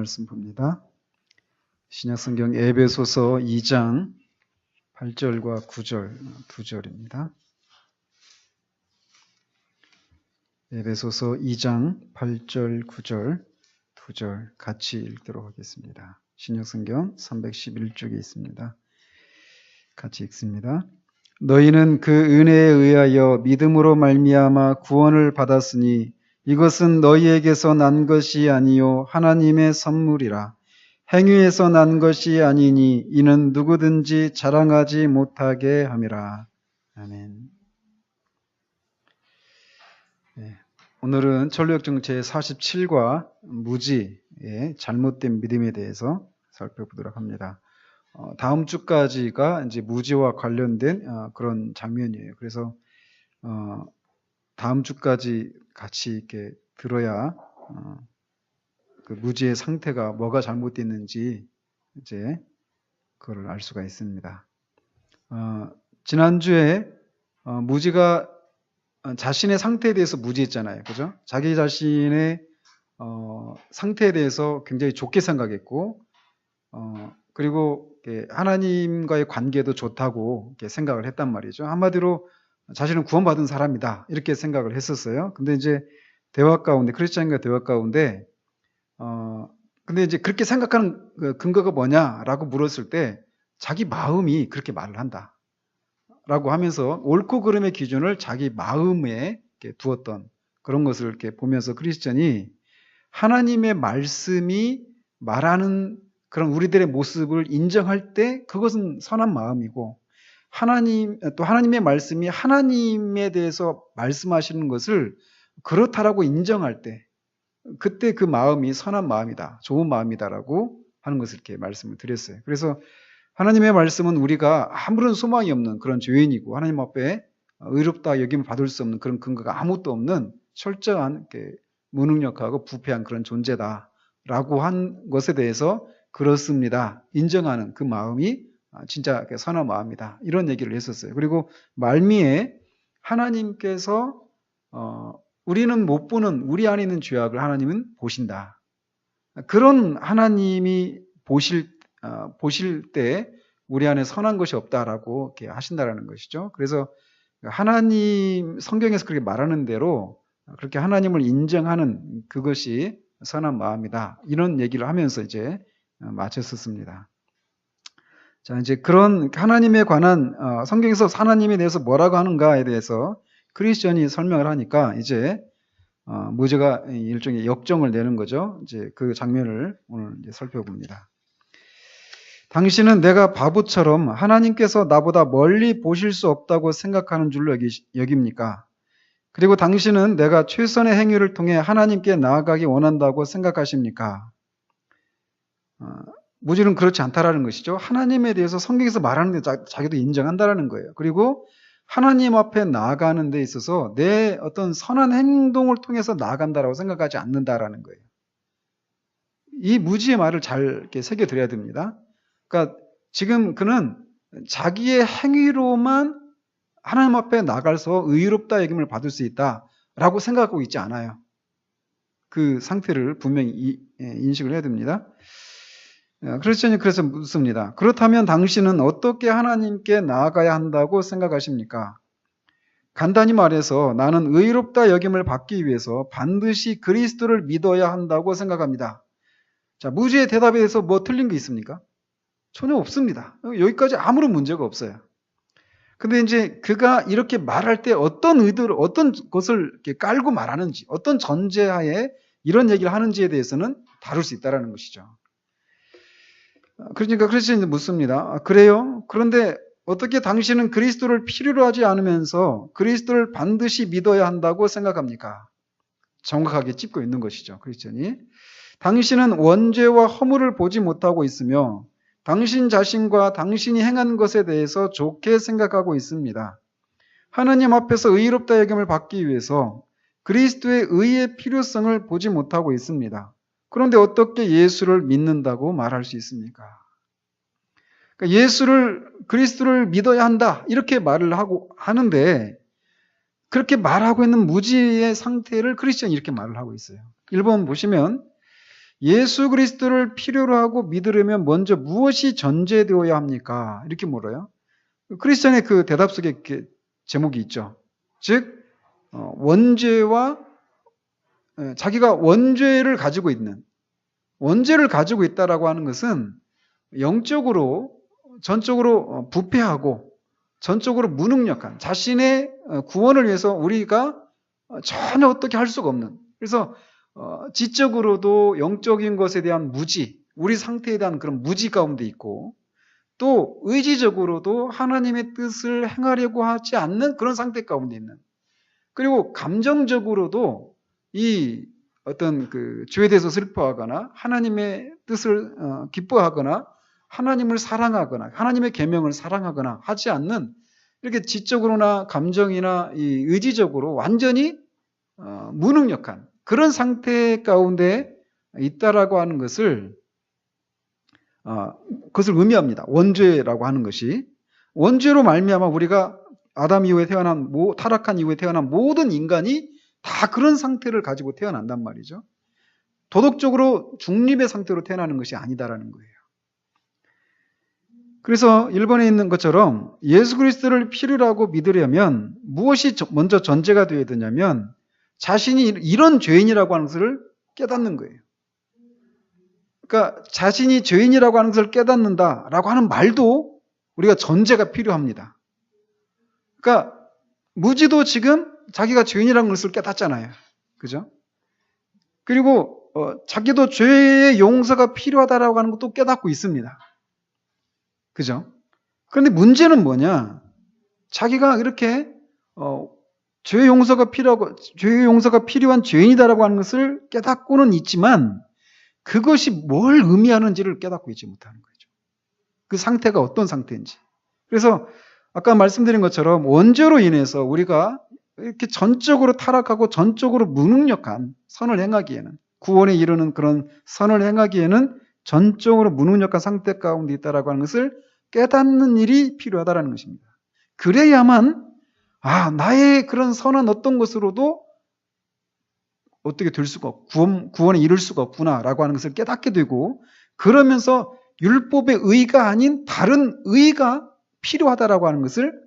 말씀 봅니다. 신약성경 에베소서 2장 8절과 9절 두 절입니다. 에베소서 2장 8절, 9절 두 절 같이 읽도록 하겠습니다. 신약성경 311쪽에 있습니다. 같이 읽습니다. 너희는 그 은혜에 의하여 믿음으로 말미암아 구원을 받았으니 이것은 너희에게서 난 것이 아니요 하나님의 선물이라. 행위에서 난 것이 아니니 이는 누구든지 자랑하지 못하게 함이라. 아멘. 네, 오늘은 천류역정 제47과 무지의 잘못된 믿음에 대해서 살펴보도록 합니다. 다음 주까지가 이제 무지와 관련된 그런 장면이에요. 그래서 다음 주까지 같이 이렇게 들어야 그 무지의 상태가 뭐가 잘못됐는지 이제 그걸 알 수가 있습니다. 지난주에 무지가 자신의 상태에 대해서 무지했잖아요. 그죠? 자기 자신의 상태에 대해서 굉장히 좋게 생각했고 그리고 하나님과의 관계도 좋다고 이렇게 생각을 했단 말이죠. 한마디로 자신은 구원받은 사람이다 이렇게 생각을 했었어요. 근데 이제 대화 가운데 크리스찬과 대화 가운데 근데 이제 그렇게 생각하는 그 근거가 뭐냐라고 물었을 때 자기 마음이 그렇게 말을 한다 라고 하면서 옳고 그름의 기준을 자기 마음에 이렇게 두었던 그런 것을 이렇게 보면서 크리스찬이 하나님의 말씀이 말하는 그런 우리들의 모습을 인정할 때 그것은 선한 마음이고 또 하나님의 말씀이 하나님에 대해서 말씀하시는 것을 그렇다라고 인정할 때 그때 그 마음이 선한 마음이다, 좋은 마음이다라고 하는 것을 이렇게 말씀을 드렸어요. 그래서 하나님의 말씀은 우리가 아무런 소망이 없는 그런 죄인이고 하나님 앞에 의롭다 여김을 받을 수 없는 그런 근거가 아무것도 없는 철저한 무능력하고 부패한 그런 존재다라고 한 것에 대해서 그렇습니다. 인정하는 그 마음이 진짜 선한 마음이다. 이런 얘기를 했었어요. 그리고 말미에 하나님께서 우리는 못 보는 우리 안에 있는 죄악을 하나님은 보신다. 그런 하나님이 보실 때 우리 안에 선한 것이 없다라고 이렇게 하신다라는 것이죠. 그래서 하나님 성경에서 그렇게 말하는 대로 그렇게 하나님을 인정하는 그것이 선한 마음이다. 이런 얘기를 하면서 이제 마쳤었습니다. 자, 이제 그런 하나님에 관한 성경에서 하나님에 대해서 뭐라고 하는가에 대해서 크리스천이 설명을 하니까 이제 무지가 일종의 역정을 내는 거죠. 이제 그 장면을 오늘 이제 살펴봅니다. 당신은 내가 바보처럼 하나님께서 나보다 멀리 보실 수 없다고 생각하는 줄로 여깁니까? 그리고 당신은 내가 최선의 행위를 통해 하나님께 나아가기 원한다고 생각하십니까? 무지는 그렇지 않다라는 것이죠. 하나님에 대해서 성경에서 말하는 데 자기도 인정한다라는 거예요. 그리고 하나님 앞에 나아가는 데 있어서 내 어떤 선한 행동을 통해서 나아간다라고 생각하지 않는다라는 거예요. 이 무지의 말을 잘 이렇게 새겨드려야 됩니다. 그러니까 지금 그는 자기의 행위로만 하나님 앞에 나가서 의롭다 여김을 받을 수 있다라고 생각하고 있지 않아요. 그 상태를 분명히 인식을 해야 됩니다. 크리스천이 그래서 묻습니다. 그렇다면 당신은 어떻게 하나님께 나아가야 한다고 생각하십니까? 간단히 말해서 나는 의롭다 여김을 받기 위해서 반드시 그리스도를 믿어야 한다고 생각합니다. 자, 무지의 대답에 대해서 뭐 틀린 게 있습니까? 전혀 없습니다. 여기까지 아무런 문제가 없어요. 근데 이제 그가 이렇게 말할 때 어떤 의도를, 어떤 것을 이렇게 깔고 말하는지, 어떤 전제하에 이런 얘기를 하는지에 대해서는 다룰 수 있다는 것이죠. 그러니까 크리스천이 묻습니다. 그래요? 그런데 어떻게 당신은 그리스도를 필요로 하지 않으면서 그리스도를 반드시 믿어야 한다고 생각합니까? 정확하게 짚고 있는 것이죠. 크리스천이. 당신은 원죄와 허물을 보지 못하고 있으며 당신 자신과 당신이 행한 것에 대해서 좋게 생각하고 있습니다. 하나님 앞에서 의롭다 여김을 받기 위해서 그리스도의 의의 필요성을 보지 못하고 있습니다. 그런데 어떻게 예수를 믿는다고 말할 수 있습니까? 그러니까 그리스도를 믿어야 한다 이렇게 말을 하는데 그렇게 말하고 있는 무지의 상태를 크리스천이 이렇게 말을 하고 있어요. 1번 보시면 예수 그리스도를 필요로 하고 믿으려면 먼저 무엇이 전제되어야 합니까? 이렇게 물어요. 크리스천의 그 대답 속에 이렇게 제목이 있죠. 즉 원죄와 자기가 원죄를 가지고 있는 원죄를 가지고 있다라고 하는 것은 영적으로 전적으로 부패하고 전적으로 무능력한 자신의 구원을 위해서 우리가 전혀 어떻게 할 수가 없는, 그래서 지적으로도 영적인 것에 대한 무지, 우리 상태에 대한 그런 무지 가운데 있고, 또 의지적으로도 하나님의 뜻을 행하려고 하지 않는 그런 상태 가운데 있는, 그리고 감정적으로도 이 어떤 그 죄에 대해서 슬퍼하거나 하나님의 뜻을 기뻐하거나 하나님을 사랑하거나 하나님의 계명을 사랑하거나 하지 않는, 이렇게 지적으로나 감정이나 이 의지적으로 완전히 무능력한 그런 상태 가운데 있다라고 하는 것을 그것을 의미합니다. 원죄라고 하는 것이 원죄로 말미암아 우리가 아담 이후에 태어난 타락한 이후에 태어난 모든 인간이 다 그런 상태를 가지고 태어난단 말이죠. 도덕적으로 중립의 상태로 태어나는 것이 아니다라는 거예요. 그래서 1번에 있는 것처럼 예수 그리스도를 필요로 하고 믿으려면 무엇이 먼저 전제가 되어야 되냐면 자신이 이런 죄인이라고 하는 것을 깨닫는 거예요. 그러니까 자신이 죄인이라고 하는 것을 깨닫는다라고 하는 말도 우리가 전제가 필요합니다. 그러니까 무지도 지금 자기가 죄인이라는 것을 깨닫잖아요. 그죠? 그리고 자기도 죄의 용서가 필요하다라고 하는 것도 깨닫고 있습니다. 그죠? 그런데 문제는 뭐냐? 자기가 이렇게 죄의 용서가 필요한 죄인이다라고 하는 것을 깨닫고는 있지만 그것이 뭘 의미하는지를 깨닫고 있지 못하는 거죠. 그 상태가 어떤 상태인지. 그래서 아까 말씀드린 것처럼 원죄로 인해서 우리가 이렇게 전적으로 타락하고 전적으로 무능력한 선을 행하기에는, 구원에 이르는 그런 선을 행하기에는 전적으로 무능력한 상태 가운데 있다라고 하는 것을 깨닫는 일이 필요하다라는 것입니다. 그래야만 나의 그런 선한 어떤 것으로도 어떻게 될 수가 없고 구원에 이를 수가 없구나라고 하는 것을 깨닫게 되고, 그러면서 율법의 의가 아닌 다른 의가 필요하다라고 하는 것을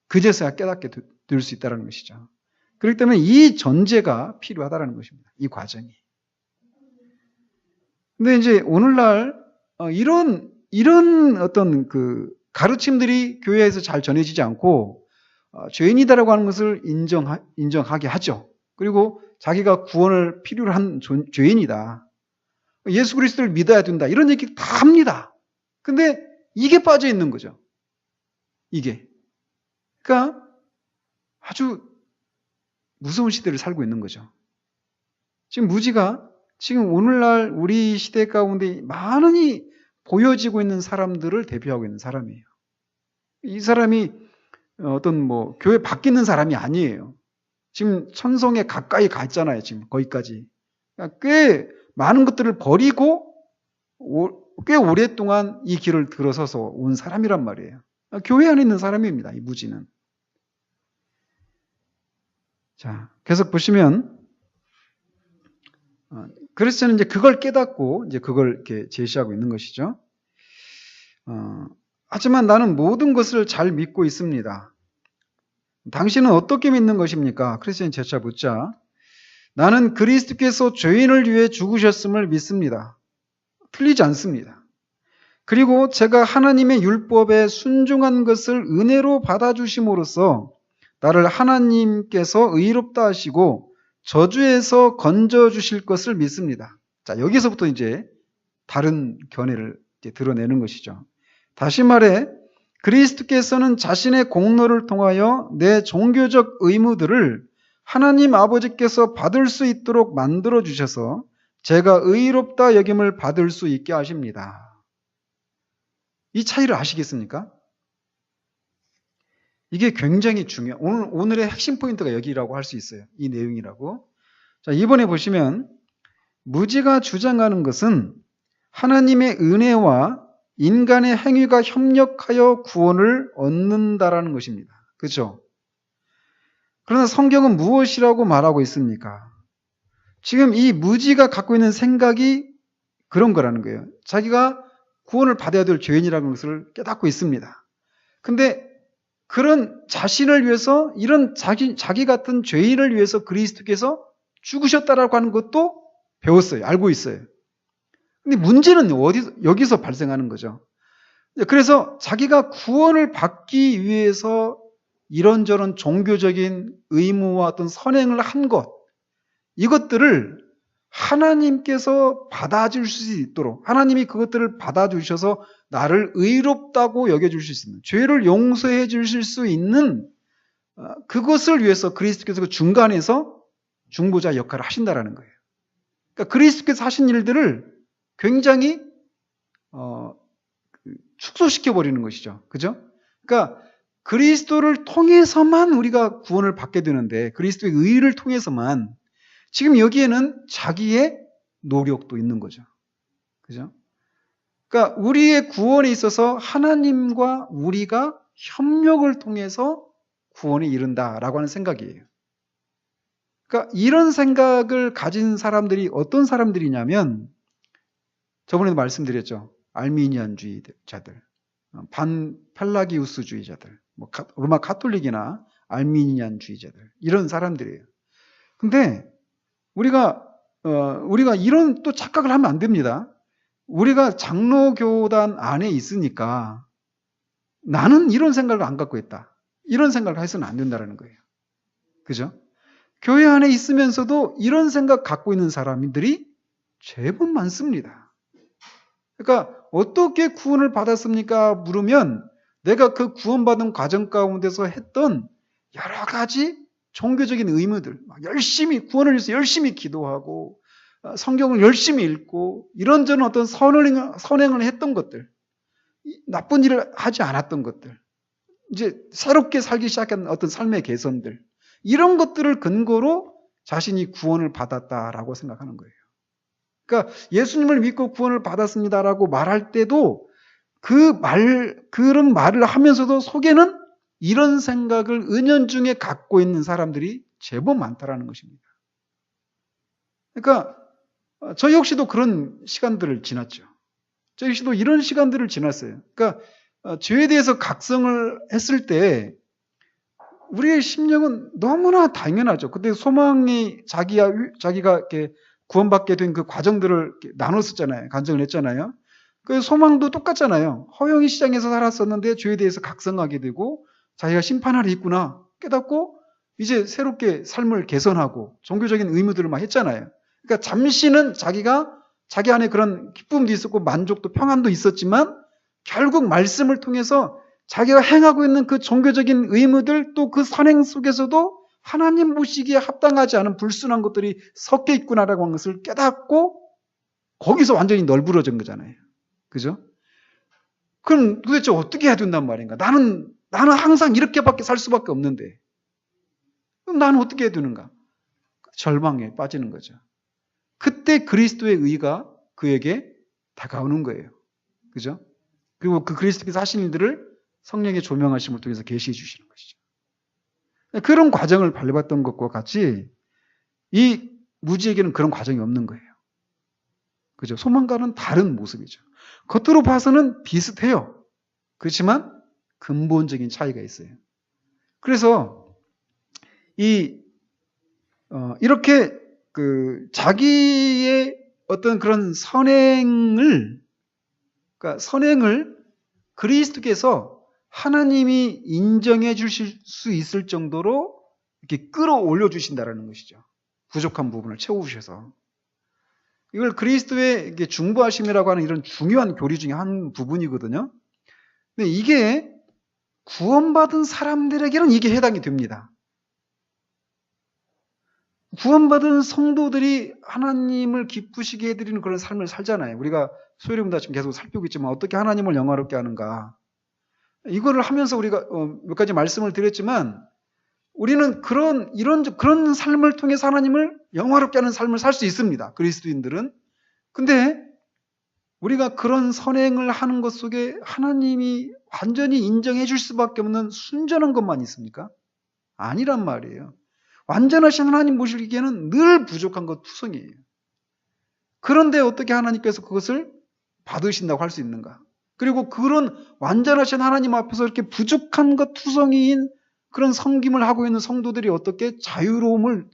그제서야 깨닫게 될 수 있다는 것이죠. 그렇기 때문에 이 전제가 필요하다는 것입니다. 이 과정이. 근데 이제 오늘날 이런 어떤 그 가르침들이 교회에서 잘 전해지지 않고 죄인이다라고 하는 것을 인정하게 하죠. 그리고 자기가 구원을 필요로 한 죄인이다. 예수 그리스도를 믿어야 된다. 이런 얘기 다 합니다. 근데 이게 빠져 있는 거죠. 이게. 그러니까 아주 무서운 시대를 살고 있는 거죠. 지금 무지가 지금 오늘날 우리 시대 가운데 많이 보여지고 있는 사람들을 대표하고 있는 사람이에요. 이 사람이 어떤 교회 밖에 있는 사람이 아니에요. 지금 천성에 가까이 갔잖아요. 지금 거기까지. 그러니까 꽤 많은 것들을 버리고 꽤 오랫동안 이 길을 들어서서 온 사람이란 말이에요. 교회 안에 있는 사람입니다. 이 무지는. 자, 계속 보시면 그래서 저는 이제 그걸 깨닫고 이제 그걸 이렇게 제시하고 있는 것이죠. 하지만 나는 모든 것을 잘 믿고 있습니다. 당신은 어떻게 믿는 것입니까? 크리스천이 재차 묻자 나는 그리스도께서 죄인을 위해 죽으셨음을 믿습니다. 틀리지 않습니다. 그리고 제가 하나님의 율법에 순종한 것을 은혜로 받아주심으로써 나를 하나님께서 의롭다 하시고 저주에서 건져주실 것을 믿습니다. 자, 여기서부터 이제 다른 견해를 이제 드러내는 것이죠. 다시 말해 그리스도께서는 자신의 공로를 통하여 내 종교적 의무들을 하나님 아버지께서 받을 수 있도록 만들어 주셔서 제가 의롭다 여김을 받을 수 있게 하십니다. 이 차이를 아시겠습니까? 이게 굉장히 오늘의 핵심 포인트가 여기라고 할 수 있어요. 이 내용이라고. 자, 이번에 보시면 무지가 주장하는 것은 하나님의 은혜와 인간의 행위가 협력하여 구원을 얻는다라는 것입니다. 그렇죠? 그러나 성경은 무엇이라고 말하고 있습니까? 지금 이 무지가 갖고 있는 생각이 그런 거라는 거예요. 자기가 구원을 받아야 될 죄인이라는 것을 깨닫고 있습니다. 근데 그런 자신을 위해서 이런 자기 같은 죄인을 위해서 그리스도께서 죽으셨다라고 하는 것도 배웠어요. 알고 있어요. 근데 문제는 여기서 발생하는 거죠. 그래서 자기가 구원을 받기 위해서 이런저런 종교적인 의무와 어떤 선행을 한 것, 이것들을 하나님께서 받아줄 수 있도록, 하나님이 그것들을 받아주셔서 나를 의롭다고 여겨줄 수 있는, 죄를 용서해 주실 수 있는 그것을 위해서 그리스도께서 그 중간에서 중보자 역할을 하신다라는 거예요. 그러니까 그리스도께서 하신 일들을 굉장히 축소시켜 버리는 것이죠. 그죠? 그러니까 그리스도를 통해서만 우리가 구원을 받게 되는데, 그리스도의 의를 통해서만, 지금 여기에는 자기의 노력도 있는 거죠. 그죠? 그러니까 우리의 구원에 있어서 하나님과 우리가 협력을 통해서 구원에 이른다라고 하는 생각이에요. 그러니까 이런 생각을 가진 사람들이 어떤 사람들이냐면, 저번에도 말씀드렸죠. 알미니안주의자들, 반펠라기우스주의자들, 로마 카톨릭이나 알미니안주의자들, 이런 사람들이에요. 근데 우리가 이런 또 착각을 하면 안 됩니다. 우리가 장로교단 안에 있으니까 나는 이런 생각을 안 갖고 있다, 이런 생각을 해서는 안 된다는 거예요. 그죠? 교회 안에 있으면서도 이런 생각 갖고 있는 사람들이 제법 많습니다. 그러니까 어떻게 구원을 받았습니까? 물으면 내가 그 구원받은 과정 가운데서 했던 여러 가지 종교적인 의무들, 열심히 구원을 위해서 열심히 기도하고 성경을 열심히 읽고 이런저런 어떤 선행을 했던 것들, 나쁜 일을 하지 않았던 것들, 이제 새롭게 살기 시작한 어떤 삶의 개선들, 이런 것들을 근거로 자신이 구원을 받았다라고 생각하는 거예요. 그러니까 예수님을 믿고 구원을 받았습니다라고 말할 때도 그런 말을 하면서도 속에는 이런 생각을 은연중에 갖고 있는 사람들이 제법 많다라는 것입니다. 그러니까 저 역시도 그런 시간들을 지났죠. 저 역시도 이런 시간들을 지났어요. 그러니까 죄에 대해서 각성을 했을 때 우리의 심령은 너무나 당연하죠. 근데 소망이 자기가 이렇게 구원받게 된 그 과정들을 나눴었잖아요. 간증을 했잖아요. 그 소망도 똑같잖아요. 허영이 시장에서 살았었는데 죄에 대해서 각성하게 되고 자기가 심판하러 있구나 깨닫고 이제 새롭게 삶을 개선하고 종교적인 의무들을 막 했잖아요. 그러니까 잠시는 자기 안에 그런 기쁨도 있었고 만족도 평안도 있었지만 결국 말씀을 통해서 자기가 행하고 있는 그 종교적인 의무들 또 그 선행 속에서도 하나님 보시기에 합당하지 않은 불순한 것들이 섞여 있구나라고 하는 것을 깨닫고 거기서 완전히 널브러진 거잖아요. 그죠? 그럼 도대체 어떻게 해야 된단 말인가? 나는 항상 이렇게밖에 살 수밖에 없는데 그럼 나는 어떻게 해야 되는가? 절망에 빠지는 거죠. 그때 그리스도의 의가 그에게 다가오는 거예요. 그죠? 그리고 그 그리스도께서 하신 일들을 성령의 조명하심을 통해서 계시해 주시는 것이죠. 그런 과정을 밟았던 것과 같이 이 무지에게는 그런 과정이 없는 거예요. 그죠? 소망과는 다른 모습이죠. 겉으로 봐서는 비슷해요. 그렇지만 근본적인 차이가 있어요. 그래서 이렇게 자기의 어떤 그런 선행을 그리스도께서 하나님이 인정해 주실 수 있을 정도로 이렇게 끌어올려 주신다라는 것이죠. 부족한 부분을 채우셔서. 이걸 그리스도의 중보하심이라고 하는 이런 중요한 교리 중에 한 부분이거든요. 근데 이게 구원받은 사람들에게는 이게 해당이 됩니다. 구원받은 성도들이 하나님을 기쁘시게 해드리는 그런 삶을 살잖아요. 우리가 소요리보다 지금 계속 살피고 있지만 어떻게 하나님을 영화롭게 하는가. 이거를 하면서 우리가 몇 가지 말씀을 드렸지만 우리는 그런 삶을 통해서 하나님을 영화롭게 하는 삶을 살 수 있습니다. 그리스도인들은. 근데 우리가 그런 선행을 하는 것 속에 하나님이 완전히 인정해 줄 수밖에 없는 순전한 것만 있습니까? 아니란 말이에요. 완전하신 하나님 보시기에는 늘 부족한 것 투성이에요. 그런데 어떻게 하나님께서 그것을 받으신다고 할 수 있는가? 그리고 그런 완전하신 하나님 앞에서 이렇게 부족한 것 투성이인 그런 섬김을 하고 있는 성도들이 어떻게 자유함을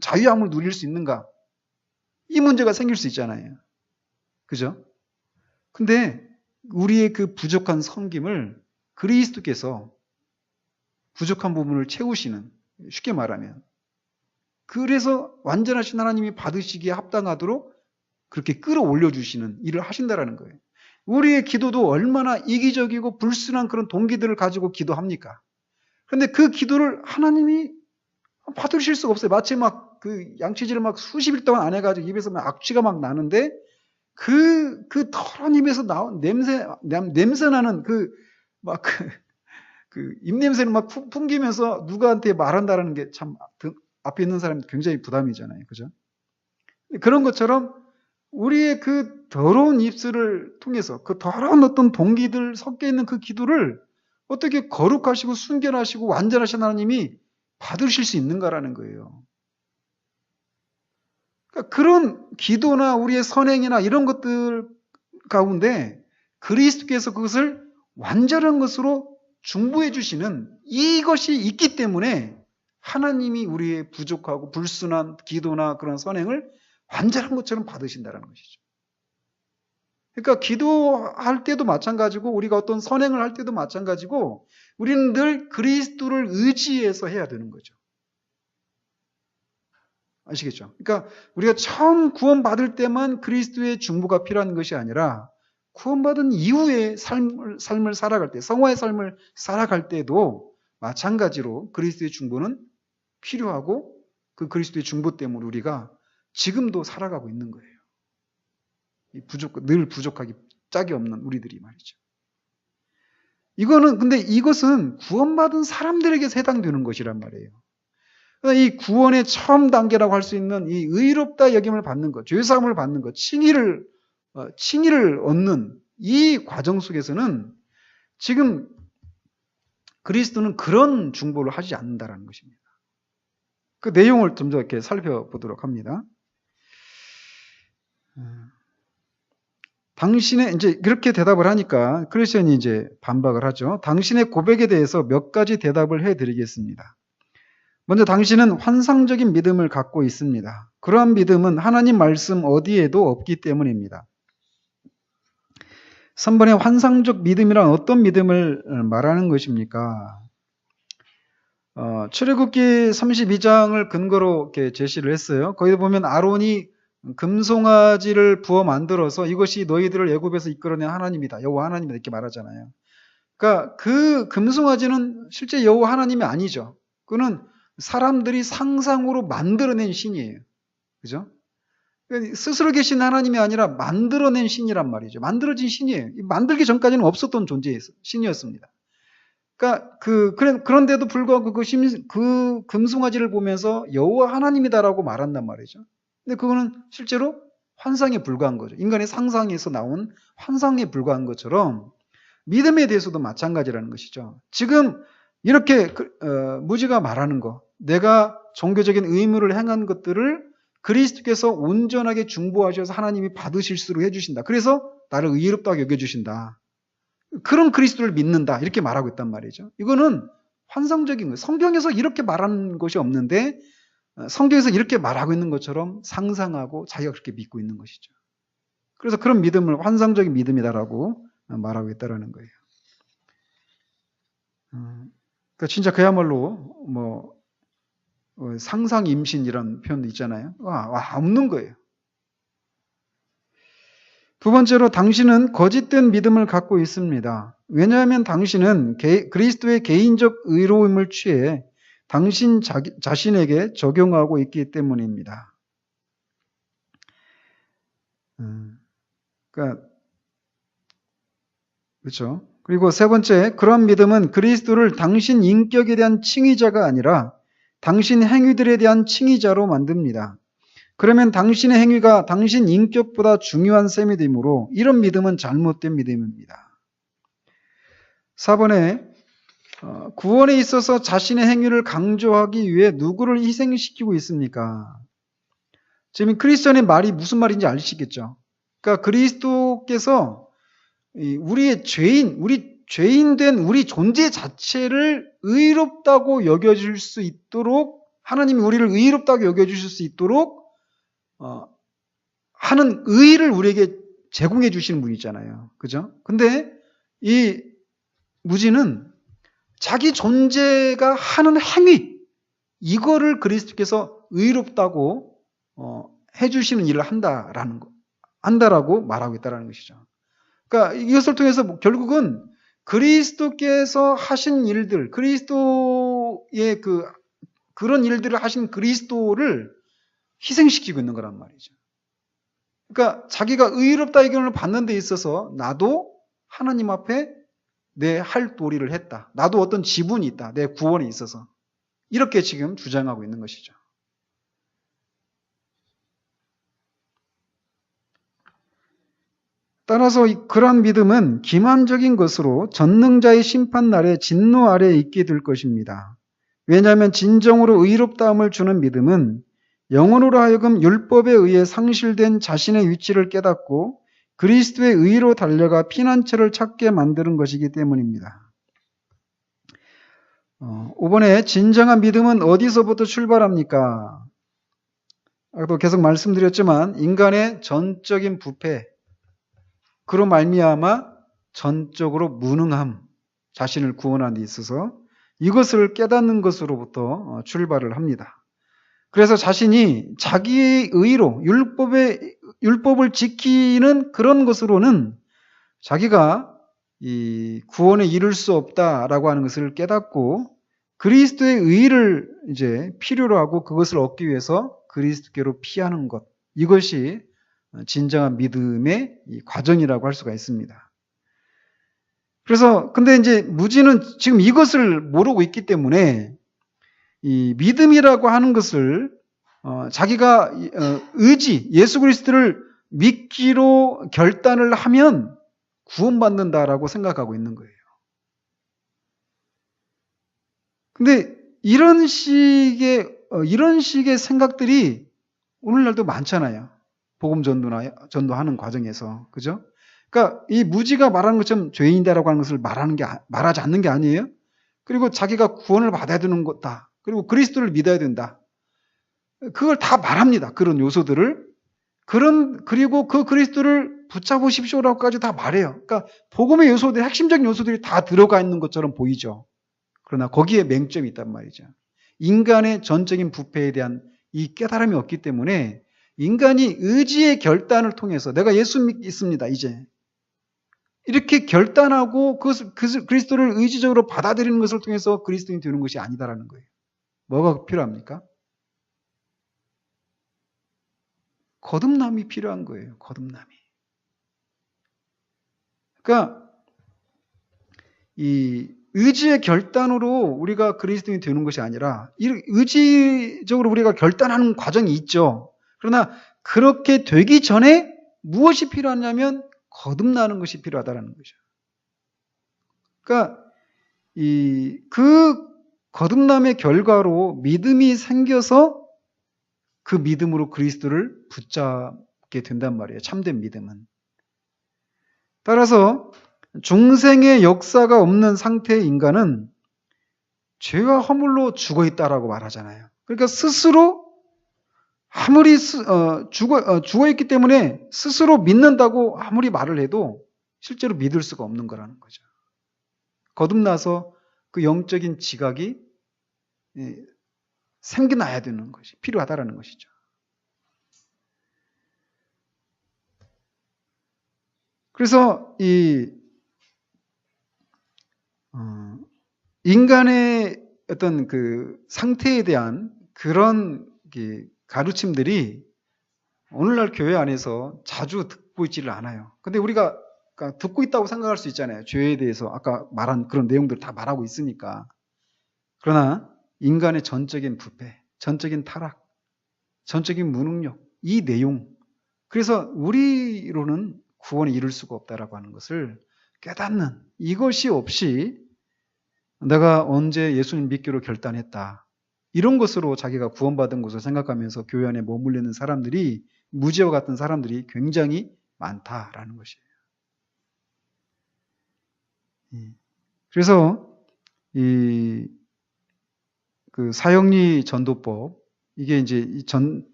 누릴 수 있는가? 이 문제가 생길 수 있잖아요. 그죠? 근데 우리의 그 부족한 섬김을 그리스도께서 부족한 부분을 채우시는, 쉽게 말하면 그래서 완전하신 하나님이 받으시기에 합당하도록 그렇게 끌어올려 주시는 일을 하신다라는 거예요. 우리의 기도도 얼마나 이기적이고 불순한 그런 동기들을 가지고 기도합니까? 그런데 그 기도를 하나님이 받으실 수가 없어요. 마치 막 그 양치질을 막 수십 일 동안 안 해가지고 입에서 막 악취가 막 나는데 그 더러운 입에서 나온 냄새 나는 그 입냄새를 막 풍기면서 누구한테 말한다라는 게 참 앞에 있는 사람이 굉장히 부담이잖아요. 그죠? 그런 것처럼 우리의 그 더러운 입술을 통해서 그 더러운 어떤 동기들 섞여 있는 그 기도를 어떻게 거룩하시고 순결하시고 완전하신 하나님이 받으실 수 있는가라는 거예요. 그러니까 그런 기도나 우리의 선행이나 이런 것들 가운데 그리스도께서 그것을 완전한 것으로 중보해 주시는 이것이 있기 때문에 하나님이 우리의 부족하고 불순한 기도나 그런 선행을 완전한 것처럼 받으신다는 것이죠. 그러니까 기도할 때도 마찬가지고 우리가 어떤 선행을 할 때도 마찬가지고 우리는 늘 그리스도를 의지해서 해야 되는 거죠. 아시겠죠? 그러니까 우리가 처음 구원받을 때만 그리스도의 중보가 필요한 것이 아니라 구원받은 이후의 삶을 살아갈 때, 성화의 삶을 살아갈 때도 마찬가지로 그리스도의 중보는 필요하고 그 그리스도의 중보 때문에 우리가 지금도 살아가고 있는 거예요. 늘 부족하기 짝이 없는 우리들이 말이죠. 근데 이것은 구원받은 사람들에게 해당되는 것이란 말이에요. 이 구원의 처음 단계라고 할 수 있는 이 의롭다 여김을 받는 것, 죄사함을 받는 것, 칭의를 얻는 이 과정 속에서는 지금 그리스도는 그런 중보를 하지 않는다라는 것입니다. 그 내용을 좀 더 이렇게 살펴보도록 합니다. 당신의 이제 그렇게 대답을 하니까 크리스천이 이제 반박을 하죠. 당신의 고백에 대해서 몇 가지 대답을 해드리겠습니다. 먼저 당신은 환상적인 믿음을 갖고 있습니다. 그러한 믿음은 하나님 말씀 어디에도 없기 때문입니다. 3번에 환상적 믿음이란 어떤 믿음을 말하는 것입니까? 출애굽기 32장을 근거로 이렇게 제시를 했어요. 거기에 보면 아론이 금송아지를 부어 만들어서 이것이 너희들을 애굽에서 이끌어낸 하나님이다. 여호와 하나님이다. 이렇게 말하잖아요. 그러니까 그 금송아지는 실제 여호와 하나님이 아니죠. 그는 사람들이 상상으로 만들어낸 신이에요. 그죠? 스스로 계신 하나님이 아니라 만들어낸 신이란 말이죠. 만들어진 신이에요. 만들기 전까지는 없었던 신이었습니다. 그러니까 그런데도 불구하고 그 금송아지를 보면서 여호와 하나님이다라고 말한단 말이죠. 근데 그거는 실제로 환상에 불과한 거죠. 인간의 상상에서 나온 환상에 불과한 것처럼 믿음에 대해서도 마찬가지라는 것이죠. 지금 이렇게 무지가 말하는 거, 내가 종교적인 의무를 행한 것들을 그리스도께서 온전하게 중보하셔서 하나님이 받으실수록 해주신다. 그래서 나를 의롭다고 여겨주신다. 그런 그리스도를 믿는다. 이렇게 말하고 있단 말이죠. 이거는 환상적인 거예요. 성경에서 이렇게 말하는 것이 없는데 성경에서 이렇게 말하고 있는 것처럼 상상하고 자기가 그렇게 믿고 있는 것이죠. 그래서 그런 믿음을 환상적인 믿음이다라고 말하고 있다라는 거예요. 그러니까 진짜 그야말로 상상 임신 이런 표현도 있잖아요. 없는 거예요. 두 번째로 당신은 거짓된 믿음을 갖고 있습니다. 왜냐하면 당신은 그리스도의 개인적 의로움을 취해 당신 자신에게 적용하고 있기 때문입니다. 그러니까 그렇죠. 그리고 세 번째, 그런 믿음은 그리스도를 당신 인격에 대한 칭의자가 아니라 당신 행위들에 대한 칭의자로 만듭니다. 그러면 당신의 행위가 당신 인격보다 중요한 셈이 되므로 이런 믿음은 잘못된 믿음입니다. 4번에 구원에 있어서 자신의 행위를 강조하기 위해 누구를 희생시키고 있습니까? 지금 크리스천의 말이 무슨 말인지 아시겠죠? 그러니까 그리스도께서 우리 죄인된 우리 존재 자체를 의롭다고 여겨줄 수 있도록, 하나님이 우리를 의롭다고 여겨주실 수 있도록 하는 의의를 우리에게 제공해 주시는 분이잖아요. 그죠? 근데 이 무지는 자기 존재가 하는 행위, 이거를 그리스도께서 의롭다고 해주시는 일을 한다라고 말하고 있다는 것이죠. 그러니까 이것을 통해서 결국은 그리스도께서 하신 일들, 그리스도의 그런 일들을 하신 그리스도를 희생시키고 있는 거란 말이죠. 그러니까 자기가 의롭다 의견을 받는 데 있어서 나도 하나님 앞에 내 할 도리를 했다. 나도 어떤 지분이 있다. 내 구원에 있어서. 이렇게 지금 주장하고 있는 것이죠. 따라서 그러한 믿음은 기만적인 것으로 전능자의 심판날에 진노 아래에 있게 될 것입니다. 왜냐하면 진정으로 의롭다함을 주는 믿음은 영혼으로 하여금 율법에 의해 상실된 자신의 위치를 깨닫고 그리스도의 의로 달려가 피난처를 찾게 만드는 것이기 때문입니다. 5번에 진정한 믿음은 어디서부터 출발합니까? 아까도 계속 말씀드렸지만 인간의 전적인 부패, 그로 말미암아 전적으로 무능함, 자신을 구원하는 데 있어서 이것을 깨닫는 것으로부터 출발을 합니다. 그래서 자신이 자기의 의로 율법을 지키는 그런 것으로는 자기가 이 구원에 이를 수 없다라고 하는 것을 깨닫고 그리스도의 의를 이제 필요로 하고 그것을 얻기 위해서 그리스도께로 피하는 것, 이것이 진정한 믿음의 이 과정이라고 할 수가 있습니다. 그래서 근데 이제 무지는 지금 이것을 모르고 있기 때문에 이 믿음이라고 하는 것을 자기가 예수 그리스도를 믿기로 결단을 하면 구원받는다라고 생각하고 있는 거예요. 근데 이런 식의 생각들이 오늘날도 많잖아요. 복음 전도하는 과정에서. 그죠? 그러니까 이 무지가 말하는 것처럼 죄인이다라고 하는 것을 말하지 않는 게 아니에요. 그리고 자기가 구원을 받아야 되는 거다. 그리고 그리스도를 믿어야 된다. 그걸 다 말합니다. 그런 요소들을. 그리고 그 그리스도를 붙잡으십시오라고까지 다 말해요. 그러니까 복음의 요소들, 핵심적인 요소들이 다 들어가 있는 것처럼 보이죠. 그러나 거기에 맹점이 있단 말이죠. 인간의 전적인 부패에 대한 이 깨달음이 없기 때문에 인간이 의지의 결단을 통해서 내가 예수 믿습니다. 이제 이렇게 결단하고 그리스도를 의지적으로 받아들이는 것을 통해서 그리스도인이 되는 것이 아니다라는 거예요. 뭐가 필요합니까? 거듭남이 필요한 거예요. 거듭남이. 그러니까 이 의지의 결단으로 우리가 그리스도인이 되는 것이 아니라 의지적으로 우리가 결단하는 과정이 있죠. 그러나 그렇게 되기 전에 무엇이 필요하냐면 거듭나는 것이 필요하다는 거죠. 그러니까 그 거듭남의 결과로 믿음이 생겨서 그 믿음으로 그리스도를 붙잡게 된단 말이에요. 참된 믿음은. 따라서 중생의 역사가 없는 상태의 인간은 죄와 허물로 죽어 있다라고 말하잖아요. 그러니까 스스로 아무리 죽어 있기 때문에 스스로 믿는다고 아무리 말을 해도 실제로 믿을 수가 없는 거라는 거죠. 거듭나서 그 영적인 지각이 생겨나야 되는 것이 필요하다라는 것이죠. 그래서 인간의 어떤 그 상태에 대한 그런 가르침들이 오늘날 교회 안에서 자주 듣고 있지를 않아요. 근데 우리가 듣고 있다고 생각할 수 있잖아요. 죄에 대해서 아까 말한 그런 내용들을 다 말하고 있으니까. 그러나 인간의 전적인 부패, 전적인 타락, 전적인 무능력, 이 내용, 그래서 우리로는 구원에 이룰 수가 없다라고 하는 것을 깨닫는, 이것이 없이 내가 언제 예수님 믿기로 결단했다, 이런 것으로 자기가 구원받은 것을 생각하면서 교회 안에 머물리는 사람들이, 무지와 같은 사람들이 굉장히 많다라는 것이에요. 그래서 그 사형리 전도법, 이게 이제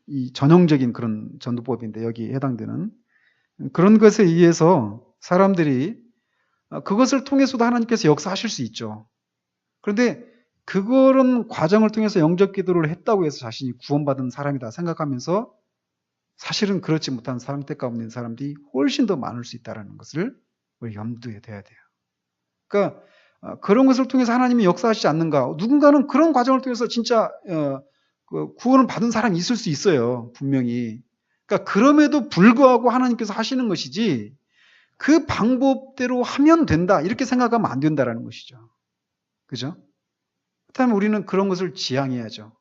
이 전형적인 그런 전도법인데 여기 해당되는 그런 것에 의해서 사람들이 그것을 통해서도 하나님께서 역사하실 수 있죠. 그런데 그런 과정을 통해서 영접 기도를 했다고 해서 자신이 구원받은 사람이다 생각하면서 사실은 그렇지 못한 상태 가운데 있는 사람들이 훨씬 더 많을 수 있다는 것을 우리 염두에 둬야 돼요. 그러니까 그런 것을 통해서 하나님이 역사하시지 않는가. 누군가는 그런 과정을 통해서 진짜 그 구원을 받은 사람이 있을 수 있어요. 분명히. 그러니까 그럼에도 불구하고 하나님께서 하시는 것이지 그 방법대로 하면 된다 이렇게 생각하면 안 된다라는 것이죠. 그죠? 그렇다면 우리는 그런 것을 지향해야죠.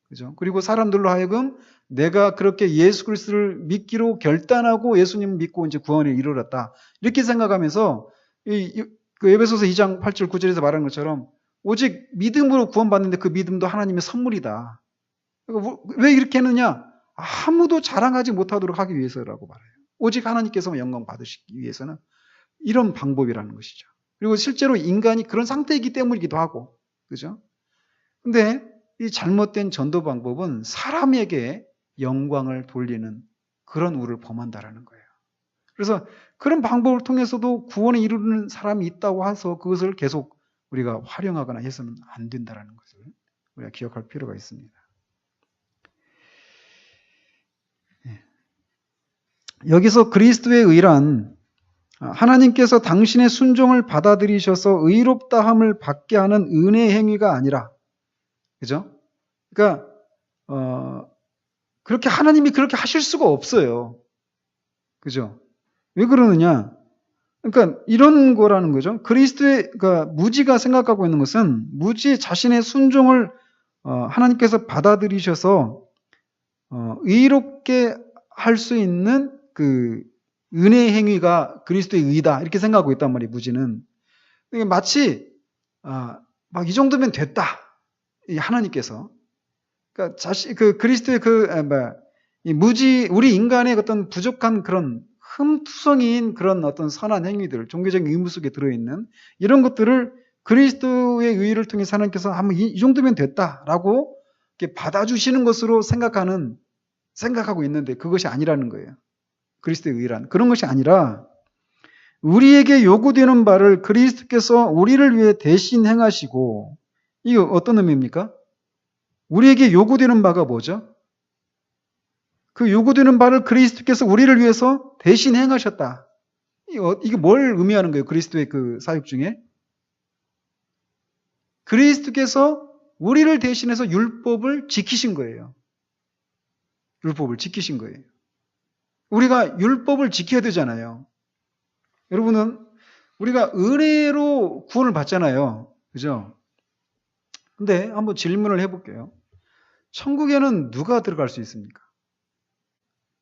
그죠? 그리고 사람들로 하여금 내가 그렇게 예수 그리스도를 믿기로 결단하고 예수님을 믿고 이제 구원에 이르렀다. 이렇게 생각하면서 그 에베소서 2장 8절 9절에서 말하는 것처럼 오직 믿음으로 구원받는데 그 믿음도 하나님의 선물이다. 왜 이렇게 했느냐? 아무도 자랑하지 못하도록 하기 위해서라고 말해요. 오직 하나님께서만 영광 받으시기 위해서는 이런 방법이라는 것이죠. 그리고 실제로 인간이 그런 상태이기 때문이기도 하고, 그죠? 근데 이 잘못된 전도 방법은 사람에게 영광을 돌리는 그런 우를 범한다라는 거예요. 그래서 그런 방법을 통해서도 구원에 이르는 사람이 있다고 해서 그것을 계속 우리가 활용하거나 해서는 안 된다라는 것을 우리가 기억할 필요가 있습니다. 여기서 그리스도의 의란 하나님께서 당신의 순종을 받아들이셔서 의롭다함을 받게 하는 은혜의 행위가 아니라, 그죠? 그러니까 그렇게 하나님이 그렇게 하실 수가 없어요. 그죠? 왜 그러느냐? 그러니까 이런 거라는 거죠. 그리스도의 그러니까 무지가 생각하고 있는 것은 무지 자신의 순종을 하나님께서 받아들이셔서 의롭게 할 수 있는 그 은혜의 행위가 그리스도의 의다 이렇게 생각하고 있단 말이에요. 무지는 마치 막 이 정도면 됐다. 이 하나님께서 그러니까 그 그리스도의 이 무지 우리 인간의 어떤 부족한 그런 흠투성이인 그런 어떤 선한 행위들, 종교적인 의무 속에 들어있는 이런 것들을 그리스도의 의를 통해서 하나님께서 한번 이 정도면 됐다라고 이렇게 받아주시는 것으로 생각하고 있는데 그것이 아니라는 거예요. 그리스도의 의란 그런 것이 아니라 우리에게 요구되는 바를 그리스도께서 우리를 위해 대신 행하시고 이게 어떤 의미입니까? 우리에게 요구되는 바가 뭐죠? 그 요구되는 바를 그리스도께서 우리를 위해서 대신 행하셨다. 이게 뭘 의미하는 거예요? 그리스도의 그 사역 중에? 그리스도께서 우리를 대신해서 율법을 지키신 거예요. 율법을 지키신 거예요. 우리가 율법을 지켜야 되잖아요. 여러분은 우리가 은혜로 구원을 받잖아요. 그죠? 근데 한번 질문을 해볼게요. 천국에는 누가 들어갈 수 있습니까?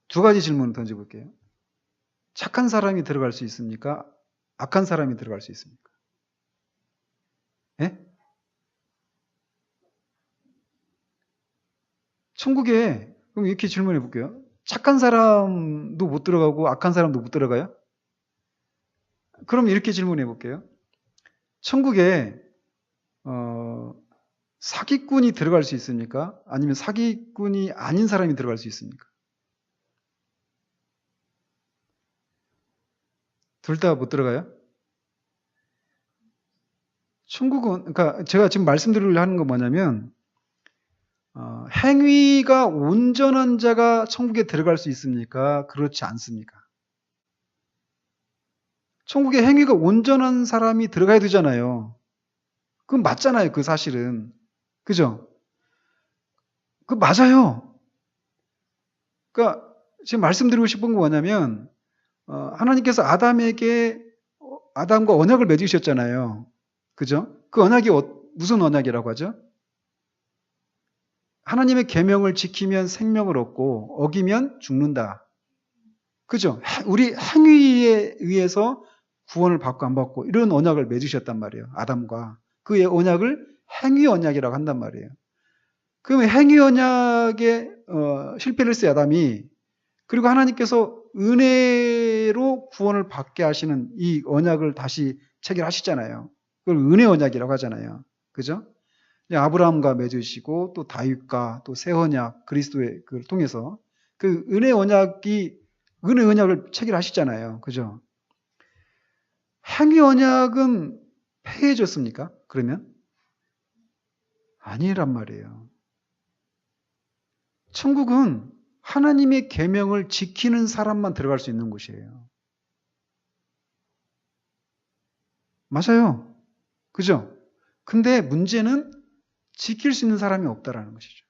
두 가지 질문을 던져볼게요. 착한 사람이 들어갈 수 있습니까? 악한 사람이 들어갈 수 있습니까? 예? 천국에 그럼 이렇게 질문해 볼게요. 착한 사람도 못 들어가고 악한 사람도 못 들어가요? 그럼 이렇게 질문해 볼게요. 천국에 사기꾼이 들어갈 수 있습니까? 아니면 사기꾼이 아닌 사람이 들어갈 수 있습니까? 둘 다 못 들어가요? 천국은 그러니까 제가 지금 말씀드리려고 하는 건 뭐냐면 행위가 온전한 자가 천국에 들어갈 수 있습니까? 그렇지 않습니까? 천국에 행위가 온전한 사람이 들어가야 되잖아요. 그건 맞잖아요. 그 사실은. 그죠? 그 맞아요. 그러니까 지금 말씀드리고 싶은 건 뭐냐면 하나님께서 아담과 언약을 맺으셨잖아요. 그죠? 그 언약이 무슨 언약이라고 하죠? 하나님의 계명을 지키면 생명을 얻고 어기면 죽는다. 그죠? 우리 행위에 의해서 구원을 받고 안 받고 이런 언약을 맺으셨단 말이에요. 아담과. 그 언약을 행위 언약이라고 한단 말이에요. 그러면 행위 언약에 실패를 했어요. 아담이. 그리고 하나님께서 은혜로 구원을 받게 하시는 이 언약을 다시 체결하시잖아요. 그걸 은혜 언약이라고 하잖아요. 그죠? 아브라함과 맺으시고 또 다윗과 또 새 언약 그리스도의 그걸 통해서 그 은혜 언약을 체결하시잖아요. 그죠? 행위 언약은 폐해졌습니까? 그러면? 아니란 말이에요. 천국은 하나님의 계명을 지키는 사람만 들어갈 수 있는 곳이에요. 맞아요. 그죠? 근데 문제는 지킬 수 있는 사람이 없다라는 것이죠.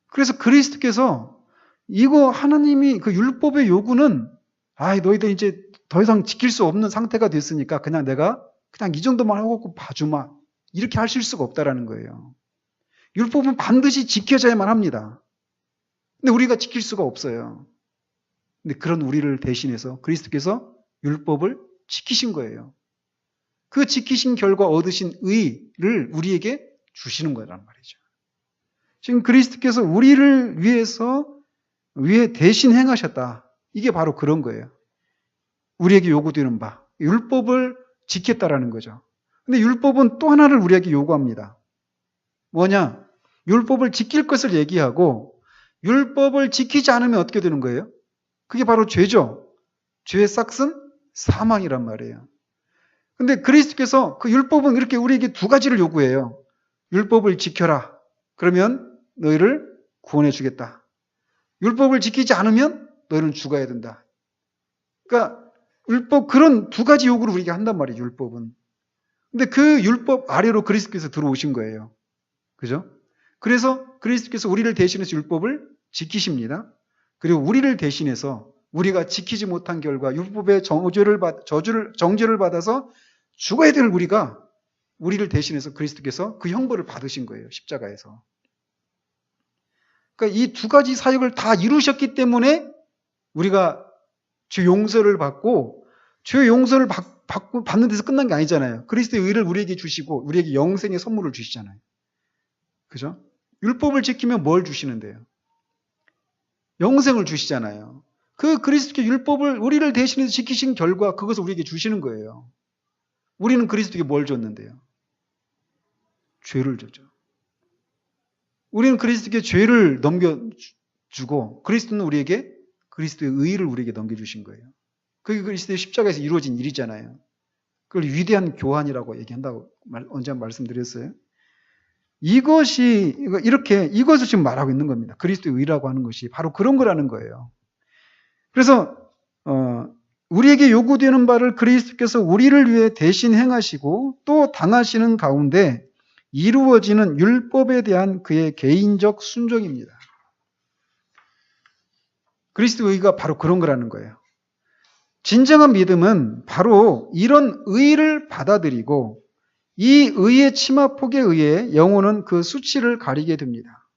그래서 그리스도께서 이거 하나님이 그 율법의 요구는 너희들 이제 더 이상 지킬 수 없는 상태가 됐으니까 내가 그냥 이 정도만 하고 봐주마. 이렇게 하실 수가 없다라는 거예요. 율법은 반드시 지켜져야만 합니다. 근데 우리가 지킬 수가 없어요. 근데 그런 우리를 대신해서 그리스도께서 율법을 지키신 거예요. 그 지키신 결과 얻으신 의를 우리에게 주시는 거란 말이죠. 지금 그리스도께서 우리를 위해 대신 행하셨다. 이게 바로 그런 거예요. 우리에게 요구되는 바. 율법을 지켰다라는 거죠. 근데 율법은 또 하나를 우리에게 요구합니다. 뭐냐? 율법을 지킬 것을 얘기하고 율법을 지키지 않으면 어떻게 되는 거예요? 그게 바로 죄죠. 죄의 싹은 사망이란 말이에요. 근데 그리스도께서 그 율법은 이렇게 우리에게 두 가지를 요구해요. 율법을 지켜라. 그러면 너희를 구원해 주겠다. 율법을 지키지 않으면 너희는 죽어야 된다. 그러니까 그런 두 가지 요구를 우리에게 한단 말이에요. 율법은. 근데 그 율법 아래로 그리스도께서 들어오신 거예요. 그죠? 그래서 그리스도께서 우리를 대신해서 율법을 지키십니다. 그리고 우리를 대신해서 우리가 지키지 못한 결과 율법의 정죄를 받아서 죽어야 될 우리를 대신해서 그리스도께서 그 형벌을 받으신 거예요. 십자가에서. 그러니까 이 두 가지 사역을 다 이루셨기 때문에 우리가 죄 용서를 받고 죄 용서를 받는 데서 끝난 게 아니잖아요. 그리스도의 의를 우리에게 주시고 우리에게 영생의 선물을 주시잖아요. 그죠? 율법을 지키면 뭘 주시는데요? 영생을 주시잖아요. 그 그리스도의 율법을 우리를 대신해서 지키신 결과 그것을 우리에게 주시는 거예요. 우리는 그리스도에게 뭘 줬는데요? 죄를 줬죠. 우리는 그리스도에게 죄를 넘겨주고 그리스도는 우리에게 그리스도의 의를 우리에게 넘겨주신 거예요. 그게 그리스도의 십자가에서 이루어진 일이잖아요. 그걸 위대한 교환이라고 얘기한다고 언제 말씀드렸어요. 이것을 지금 말하고 있는 겁니다. 그리스도의 의라고 하는 것이 바로 그런 거라는 거예요. 그래서 우리에게 요구되는 바를 그리스도께서 우리를 위해 대신 행하시고 또 당하시는 가운데 이루어지는 율법에 대한 그의 개인적 순종입니다. 그리스도의 의가 바로 그런 거라는 거예요. 진정한 믿음은 바로 이런 의를 받아들이고 이 의의 치마폭에 의해 영혼은 그 수치를 가리게 됩니다.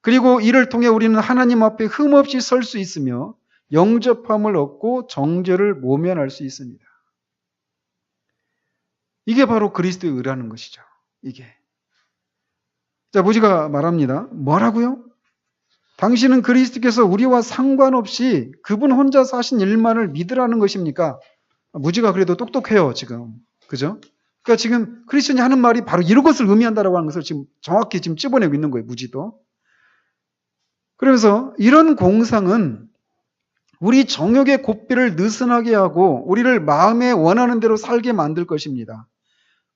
그리고 이를 통해 우리는 하나님 앞에 흠없이 설 수 있으며 영접함을 얻고 정죄를 모면할 수 있습니다. 이게 바로 그리스도의 의라는 것이죠. 이게. 자, 무지가 말합니다. 뭐라고요? 당신은 그리스도께서 우리와 상관없이 그분 혼자서 하신 일만을 믿으라는 것입니까? 무지가 그래도 똑똑해요, 지금. 그죠? 그러니까 지금 크리스천이 하는 말이 바로 이것을 의미한다라고 하는 것을 지금 정확히 지금 찝어내고 있는 거예요, 무지도. 그러면서 이런 공상은 우리 정욕의 고삐를 느슨하게 하고 우리를 마음에 원하는 대로 살게 만들 것입니다.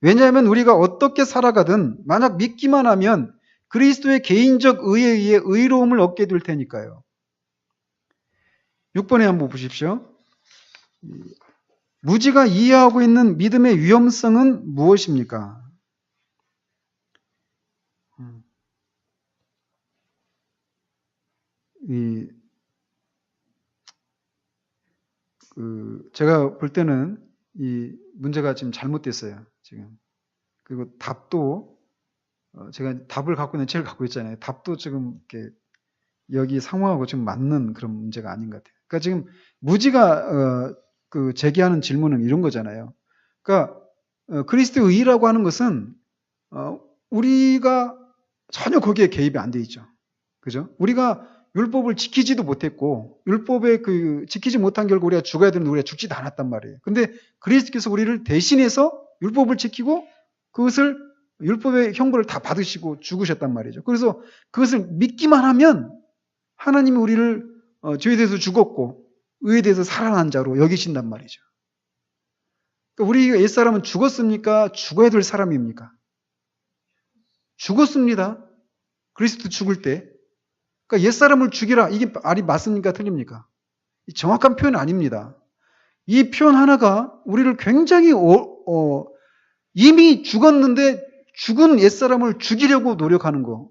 왜냐하면 우리가 어떻게 살아가든 만약 믿기만 하면 그리스도의 개인적 의에 의해 의로움을 얻게 될 테니까요. 6번에 한번 보십시오. 무지가 이해하고 있는 믿음의 위험성은 무엇입니까? 제가 볼 때는 이 문제가 지금 잘못됐어요. 지금. 그리고 답도 제가 답을 갖고 있는 책을 갖고 있잖아요. 답도 지금 이렇게 여기 상황하고 지금 맞는 그런 문제가 아닌 것 같아요. 그러니까 지금 무지가 제기하는 질문은 이런 거잖아요. 그러니까 그리스도의 의라고 하는 것은 우리가 전혀 거기에 개입이 안 돼 있죠. 그죠? 우리가 율법을 지키지도 못했고 율법에 지키지 못한 결과 우리가 죽어야 되는데 우리가 죽지도 않았단 말이에요. 근데 그리스도께서 우리를 대신해서 율법을 지키고 그것을 율법의 형벌을 다 받으시고 죽으셨단 말이죠. 그래서 그것을 믿기만 하면 하나님이 우리를 죄에 대해서 죽었고 의에 대해서 살아난 자로 여기신단 말이죠. 그러니까 우리 옛사람은 죽었습니까? 죽어야 될 사람입니까? 죽었습니다. 그리스도 죽을 때. 그러니까 옛사람을 죽이라. 이게 말이 맞습니까? 틀립니까? 정확한 표현 아닙니다. 이 표현 하나가 우리를 굉장히 이미 죽었는데 죽은 옛사람을 죽이려고 노력하는 거.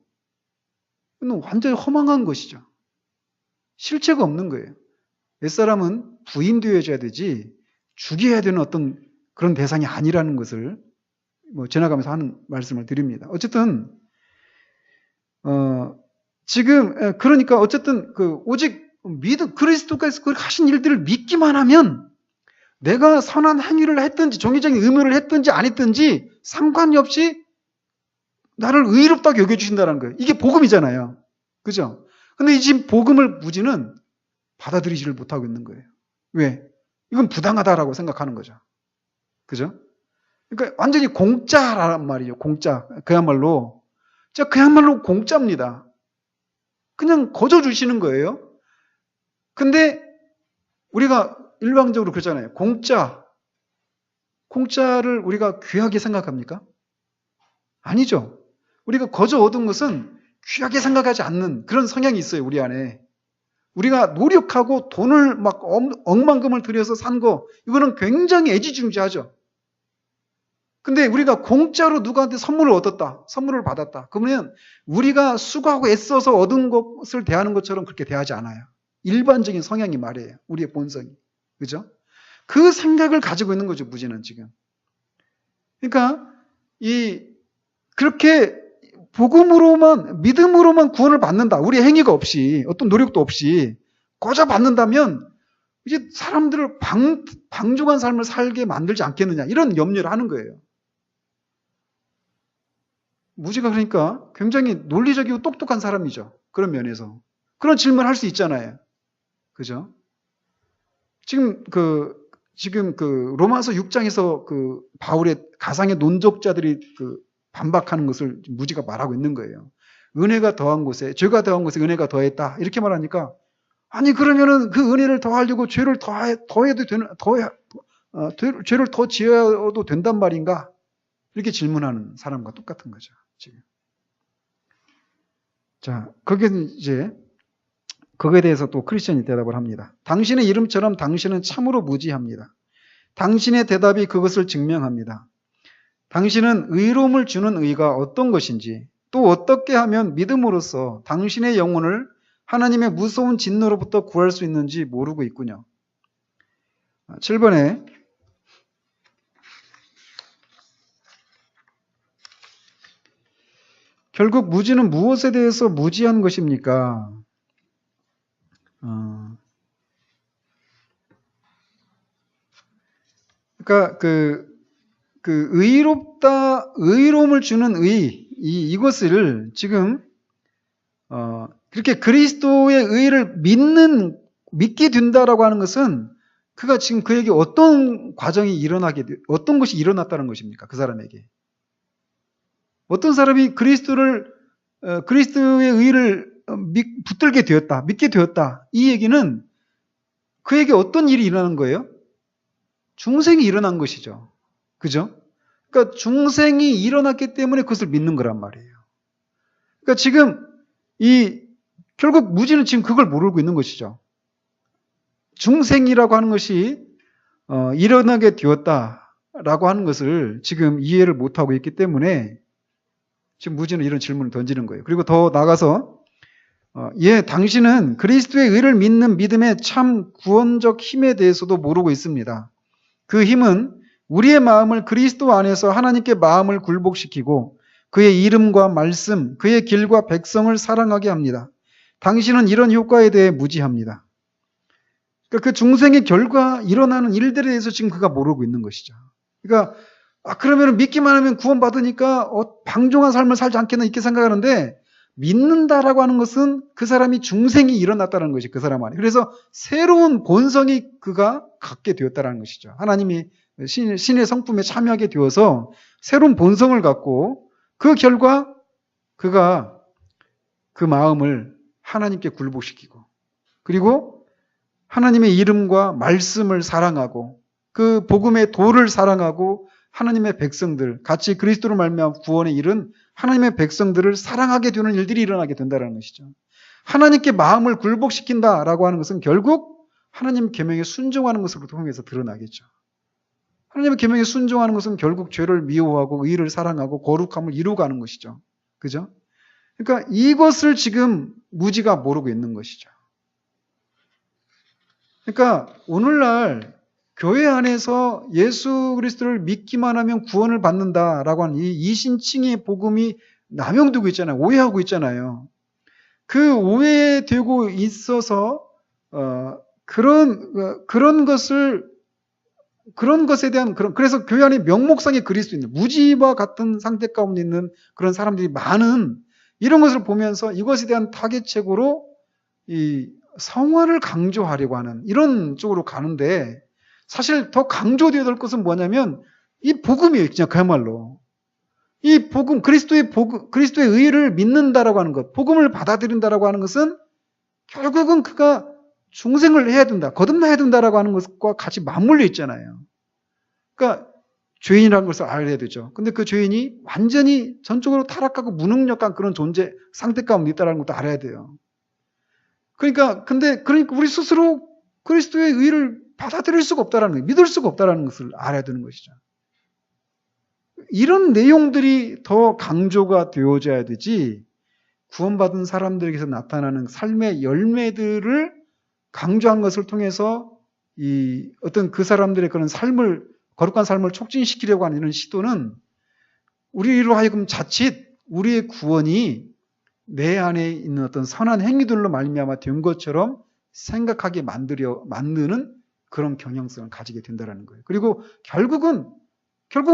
이건 완전히 허망한 것이죠. 실체가 없는 거예요. 옛사람은 부인되어져야 되지 죽여야 되는 어떤 그런 대상이 아니라는 것을 지나가면서 하는 말씀을 드립니다. 어쨌든 지금 그러니까 어쨌든 오직 그리스도께서 하신 일들을 믿기만 하면 내가 선한 행위를 했든지 정의적인 의무를 했든지 안 했든지 상관이 없이 나를 의롭다고 여겨주신다는 거예요. 이게 복음이잖아요. 그죠? 근데 지금 복음을 무지는 받아들이지를 못하고 있는 거예요. 왜? 이건 부당하다라고 생각하는 거죠. 그죠? 그러니까 완전히 공짜란 말이죠. 공짜. 그야말로 공짜입니다. 그냥 거저 주시는 거예요. 근데 우리가 일방적으로 그러잖아요. 공짜를 우리가 귀하게 생각합니까? 아니죠. 우리가 거저 얻은 것은 귀하게 생각하지 않는 그런 성향이 있어요. 우리 안에. 우리가 노력하고 돈을 막 억만금을 들여서 산 거, 이거는 굉장히 애지중지하죠. 근데 우리가 공짜로 누구한테 선물을 얻었다, 선물을 받았다. 그러면 우리가 수고하고 애써서 얻은 것을 대하는 것처럼 그렇게 대하지 않아요. 일반적인 성향이 말이에요. 우리의 본성이. 그죠? 그 생각을 가지고 있는 거죠, 무지는 지금. 그러니까, 그렇게 복음으로만, 믿음으로만 구원을 받는다. 우리의 행위가 없이, 어떤 노력도 없이, 거저 받는다면, 이제 사람들을 방종한 삶을 살게 만들지 않겠느냐. 이런 염려를 하는 거예요. 무지가 그러니까 굉장히 논리적이고 똑똑한 사람이죠. 그런 면에서. 그런 질문을 할 수 있잖아요. 그죠? 지금 로마서 6장에서 바울의 가상의 논족자들이 반박하는 것을 무지가 말하고 있는 거예요. 은혜가 더한 곳에, 죄가 더한 곳에 은혜가 더했다. 이렇게 말하니까, 아니, 그러면은 그 은혜를 더하려고 죄를 죄를 더 지어도 된단 말인가? 이렇게 질문하는 사람과 똑같은 거죠, 지금. 자, 거기에 대해서 또 크리스천이 대답을 합니다. 당신의 이름처럼 당신은 참으로 무지합니다. 당신의 대답이 그것을 증명합니다. 당신은 의로움을 주는 의가 어떤 것인지, 또 어떻게 하면 믿음으로써 당신의 영혼을 하나님의 무서운 진노로부터 구할 수 있는지 모르고 있군요. 7번에 결국 무지는 무엇에 대해서 무지한 것입니까? 그러니까 의로움을 주는 의, 이것을 지금 그렇게 그리스도의 의를 믿게 된다라고 하는 것은 그가 지금 그에게 어떤 것이 일어났다는 것입니까? 그 사람에게. 어떤 사람이 그리스도의 의를 붙들게 되었다, 믿게 되었다. 이 얘기는 그에게 어떤 일이 일어난 거예요? 중생이 일어난 것이죠. 그죠? 그러니까 중생이 일어났기 때문에 그것을 믿는 거란 말이에요. 그러니까 지금 결국 무지는 지금 그걸 모르고 있는 것이죠. 중생이라고 하는 것이 일어나게 되었다라고 하는 것을 지금 이해를 못하고 있기 때문에 지금 무지는 이런 질문을 던지는 거예요. 그리고 더 나아가서 당신은 그리스도의 의를 믿는 믿음의 참 구원적 힘에 대해서도 모르고 있습니다. 그 힘은 우리의 마음을 그리스도 안에서 하나님께 마음을 굴복시키고 그의 이름과 말씀, 그의 길과 백성을 사랑하게 합니다. 당신은 이런 효과에 대해 무지합니다. 그러니까 그 중생의 결과 일어나는 일들에 대해서 지금 그가 모르고 있는 것이죠. 그러니까 그러면 믿기만 하면 구원받으니까 방종한 삶을 살지 않겠나 이렇게 생각하는데 믿는다라고 하는 것은 그 사람이 중생이 일어났다는 것이 그 사람 안에. 그래서 새로운 본성이 그가 갖게 되었다는 것이죠. 하나님이 신의 성품에 참여하게 되어서 새로운 본성을 갖고 그 결과 그가 그 마음을 하나님께 굴복시키고 그리고 하나님의 이름과 말씀을 사랑하고 그 복음의 도를 사랑하고 하나님의 백성들, 같이 그리스도로 말미암아 구원에 이른 하나님의 백성들을 사랑하게 되는 일들이 일어나게 된다는 것이죠. 하나님께 마음을 굴복시킨다라고 하는 것은 결국 하나님 계명에 순종하는 것으로 통해서 드러나겠죠. 하나님의 계명에 순종하는 것은 결국 죄를 미워하고 의를 사랑하고 거룩함을 이루어가는 것이죠. 그죠? 그러니까 이것을 지금 무지가 모르고 있는 것이죠. 그러니까 오늘날 교회 안에서 예수 그리스도를 믿기만 하면 구원을 받는다라고 하는 이 이신칭의 복음이 남용되고 있잖아요. 오해하고 있잖아요. 그 오해되고 있어서 그런 것에 대한 그래서 교회 안에 명목상의 그리스도인 무지와 같은 상태 가운데 있는 그런 사람들이 많은 이런 것을 보면서 이것에 대한 타겟책으로 이 성화를 강조하려고 하는 이런 쪽으로 가는데 사실 더 강조되어야 될 것은 뭐냐면 이 복음이에요. 그냥 그야말로. 이 복음, 그리스도의 의를 믿는다라고 하는 것, 복음을 받아들인다라고 하는 것은 결국은 그가 중생을 해야 된다, 거듭나야 된다라고 하는 것과 같이 맞물려 있잖아요. 그러니까 죄인이라는 것을 알아야 되죠. 근데 그 죄인이 완전히 전적으로 타락하고 무능력한 그런 존재, 상태 가운데 있다는 것도 알아야 돼요. 그러니까 우리 스스로 그리스도의 의를 받아들일 수가 없다라는 거예요. 믿을 수가 없다라는 것을 알아야 되는 것이죠. 이런 내용들이 더 강조가 되어져야 되지, 구원받은 사람들에게서 나타나는 삶의 열매들을 강조한 것을 통해서 어떤 그 사람들의 그런 거룩한 삶을 촉진시키려고 하는 이런 시도는 우리로 하여금 자칫 우리의 구원이 내 안에 있는 어떤 선한 행위들로 말미암아 된 것처럼 생각하게 만드는 그런 경향성을 가지게 된다는 거예요. 그리고 결국은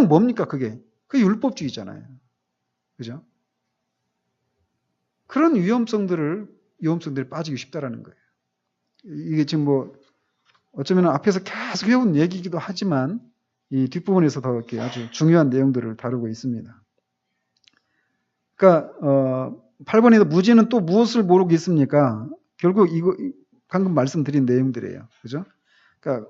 뭡니까 그게? 그게 율법주의잖아요. 그죠? 그런 위험성들이 빠지기 쉽다라는 거예요. 이게 지금 어쩌면 앞에서 계속 해온 얘기이기도 하지만 이 뒷부분에서 더 이렇게 아주 중요한 내용들을 다루고 있습니다. 그러니까 8번에서 무지는 또 무엇을 모르고 있습니까? 결국 이거 방금 말씀드린 내용들이에요. 그죠? 그러니까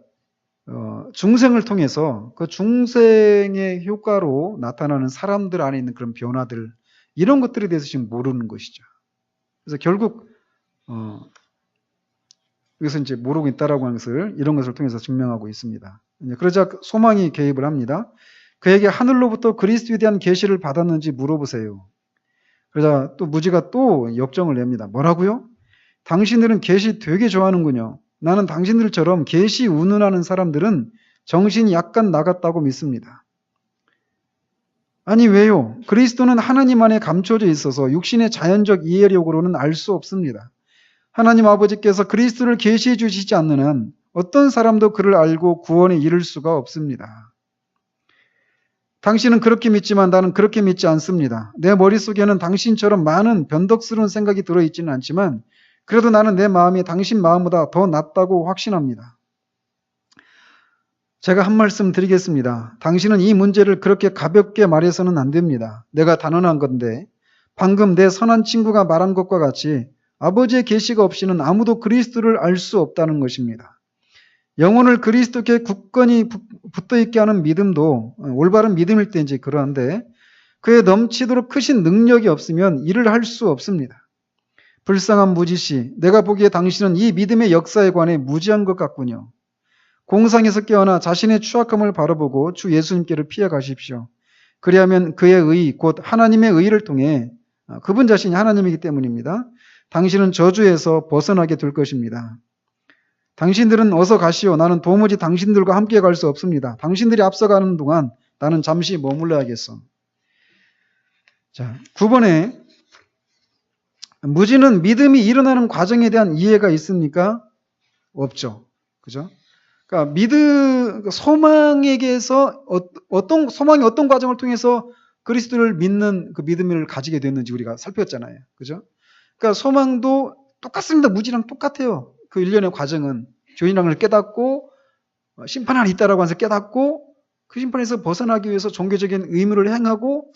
중생을 통해서 그 중생의 효과로 나타나는 사람들 안에 있는 그런 변화들, 이런 것들에 대해서 지금 모르는 것이죠. 그래서 결국 여기서 이제 모르고 있다라고 하는 것을 이런 것을 통해서 증명하고 있습니다. 그러자 소망이 개입을 합니다. 그에게 하늘로부터 그리스도에 대한 계시를 받았는지 물어보세요. 그러자 또 무지가 또 역정을 냅니다. 뭐라고요? 당신들은 계시 되게 좋아하는군요. 나는 당신들처럼 계시 운운하는 사람들은 정신이 약간 나갔다고 믿습니다. 아니 왜요? 그리스도는 하나님 안에 감춰져 있어서 육신의 자연적 이해력으로는 알 수 없습니다. 하나님 아버지께서 그리스도를 계시해 주시지 않는 한 어떤 사람도 그를 알고 구원에 이를 수가 없습니다. 당신은 그렇게 믿지만 나는 그렇게 믿지 않습니다. 내 머릿속에는 당신처럼 많은 변덕스러운 생각이 들어있지는 않지만 그래도 나는 내 마음이 당신 마음보다 더 낫다고 확신합니다. 제가 한 말씀 드리겠습니다. 당신은 이 문제를 그렇게 가볍게 말해서는 안 됩니다. 내가 단언한 건데 방금 내 선한 친구가 말한 것과 같이 아버지의 계시가 없이는 아무도 그리스도를 알 수 없다는 것입니다. 영혼을 그리스도께 굳건히 붙어있게 하는 믿음도 올바른 믿음일 때 이제 그러한데 그에 넘치도록 크신 능력이 없으면 일을 할 수 없습니다. 불쌍한 무지씨, 내가 보기에 당신은 이 믿음의 역사에 관해 무지한 것 같군요. 공상에서 깨어나 자신의 추악함을 바라보고 주 예수님께를 피해 가십시오. 그리하면 그의 의, 곧 하나님의 의를 통해 그분 자신이 하나님이기 때문입니다. 당신은 저주에서 벗어나게 될 것입니다. 당신들은 어서 가시오. 나는 도무지 당신들과 함께 갈 수 없습니다. 당신들이 앞서가는 동안 나는 잠시 머물러야겠어. 자, 9번에 무지는 믿음이 일어나는 과정에 대한 이해가 있습니까? 없죠. 그죠? 그러니까 소망에게서 소망이 어떤 과정을 통해서 그리스도를 믿는 그 믿음을 가지게 됐는지 우리가 살폈잖아요. 그죠? 그러니까 소망도 똑같습니다. 무지랑 똑같아요. 그 일련의 과정은 죄인이라는 걸 깨닫고 심판 안에 있다라고 해서 깨닫고 그 심판에서 벗어나기 위해서 종교적인 의무를 행하고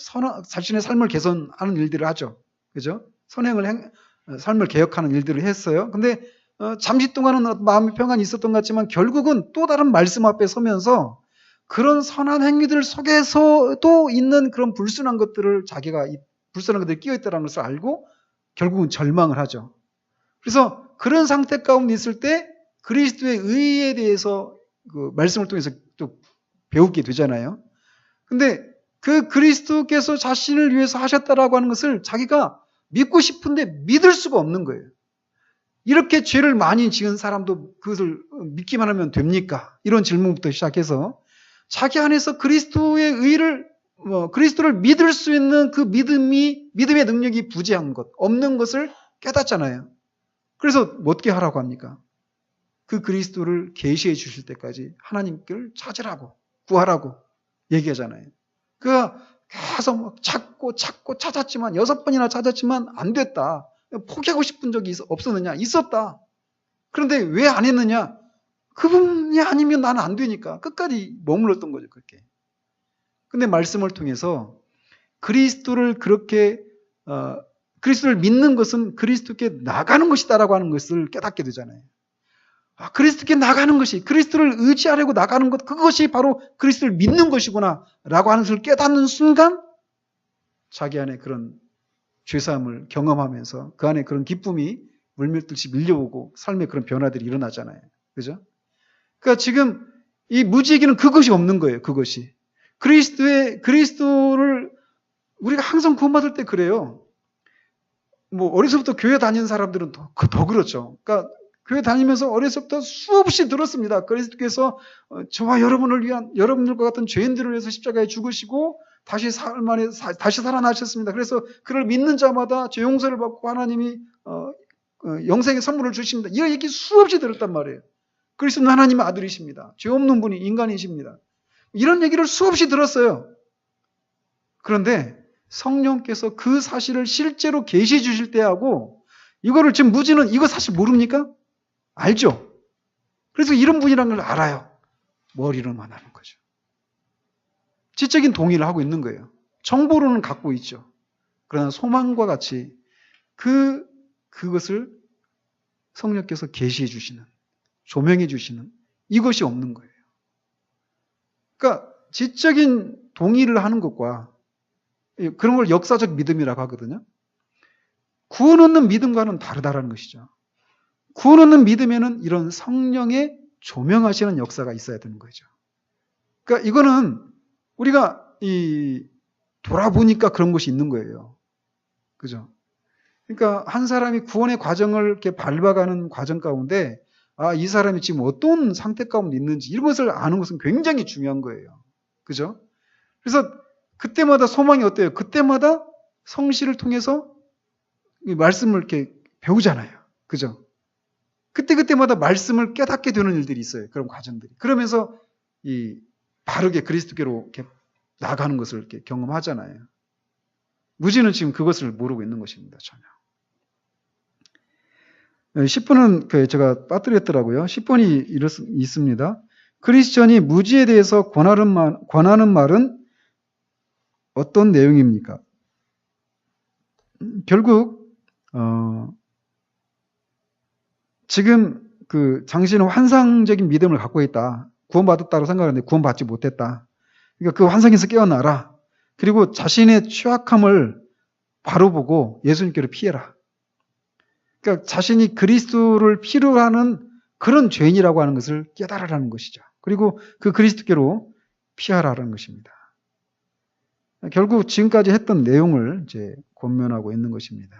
자신의 삶을 개선하는 일들을 하죠. 그죠? 삶을 개혁하는 일들을 했어요. 근데 잠시 동안은 마음의 평안이 있었던 것 같지만 결국은 또 다른 말씀 앞에 서면서 그런 선한 행위들 속에서도 있는 그런 불순한 것들을 자기가 불순한 것들이 끼어있다는 것을 알고 결국은 절망을 하죠. 그래서 그런 상태 가운데 있을 때 그리스도의 의에 대해서 그 말씀을 통해서 또 배우게 되잖아요. 근데 그 그리스도께서 자신을 위해서 하셨다라고 하는 것을 자기가 믿고 싶은데 믿을 수가 없는 거예요. 이렇게 죄를 많이 지은 사람도 그것을 믿기만 하면 됩니까? 이런 질문부터 시작해서 자기 안에서 그리스도의 의를 그리스도를 믿을 수 있는 그 믿음의 능력이 부재한 것, 없는 것을 깨닫잖아요. 그래서 어떻게 하라고 합니까? 그 그리스도를 계시해 주실 때까지 하나님께를 찾으라고, 구하라고 얘기하잖아요. 그가 계속 찾고 찾았지만 6번이나 찾았지만 안 됐다. 포기하고 싶은 적이 없었느냐? 있었다. 그런데 왜 안 했느냐? 그분이 아니면 나는 안 되니까 끝까지 머물렀던 거죠. 그렇게. 근데 말씀을 통해서 그리스도를 믿는 것은 그리스도께 나가는 것이다라고 하는 것을 깨닫게 되잖아요. 그리스도께 나가는 것이, 그리스도를 의지하려고 나가는 것, 그것이 바로 그리스도를 믿는 것이구나 라고 하는 것을 깨닫는 순간 자기 안에 그런 죄사함을 경험하면서 그 안에 그런 기쁨이 물밀듯이 밀려오고 삶에 그런 변화들이 일어나잖아요. 그죠? 그러니까 지금 이 무지에게는 그것이 없는 거예요. 그것이. 그리스도를 우리가 항상 구원받을 때 그래요. 어려서부터 교회 다니는 사람들은 더 그렇죠. 그러니까 교회 다니면서 어려서부터 수없이 들었습니다. 그리스도께서 저와 여러분들과 같은 죄인들을 위해서 십자가에 죽으시고 다시 살아나셨습니다. 그래서 그를 믿는 자마다 죄 용서를 받고 하나님이 영생의 선물을 주십니다. 이 얘기 수없이 들었단 말이에요. 그리스도는 하나님의 아들이십니다. 죄 없는 분이 인간이십니다. 이런 얘기를 수없이 들었어요. 그런데 성령께서 그 사실을 실제로 계시해 주실 때하고 이거를 지금 무지는 이거 사실 모릅니까? 알죠? 그래서 이런 분이라는 걸 알아요. 머리로만 하는 거죠. 지적인 동의를 하고 있는 거예요. 정보로는 갖고 있죠. 그러나 소망과 같이 그것을 성령께서 계시해 주시는, 조명해 주시는 이것이 없는 거예요. 그러니까 지적인 동의를 하는 것과 그런 걸 역사적 믿음이라고 하거든요. 구원 얻는 믿음과는 다르다라는 것이죠. 구원 얻는 믿음에는 이런 성령의 조명하시는 역사가 있어야 되는 거죠. 그러니까 이거는 우리가 돌아보니까 그런 것이 있는 거예요. 그죠? 그러니까 한 사람이 구원의 과정을 이렇게 밟아가는 과정 가운데 이 사람이 지금 어떤 상태 가운데 있는지 이런 것을 아는 것은 굉장히 중요한 거예요. 그죠? 그래서 그때마다 소망이 어때요? 그때마다 성실을 통해서 이 말씀을 이렇게 배우잖아요. 그죠? 그때마다 말씀을 깨닫게 되는 일들이 있어요. 그런 과정들이. 그러면서 바르게 그리스도께로 이렇게 나가는 것을 이렇게 경험하잖아요. 무지는 지금 그것을 모르고 있는 것입니다. 전혀. 10번은 제가 빠뜨렸더라고요. 10번이 있습니다. 크리스천이 무지에 대해서 권하는 말은 어떤 내용입니까? 결국 지금 당신은 환상적인 믿음을 갖고 있다. 구원받았다고 생각하는데 구원받지 못했다. 그러니까 그 환상에서 깨어나라. 그리고 자신의 취약함을 바로 보고 예수님께로 피해라. 그러니까 자신이 그리스도를 필요로 하는 그런 죄인이라고 하는 것을 깨달으라는 것이죠. 그리고 그 그리스도께로 피하라는 것입니다. 결국 지금까지 했던 내용을 이제 권면하고 있는 것입니다.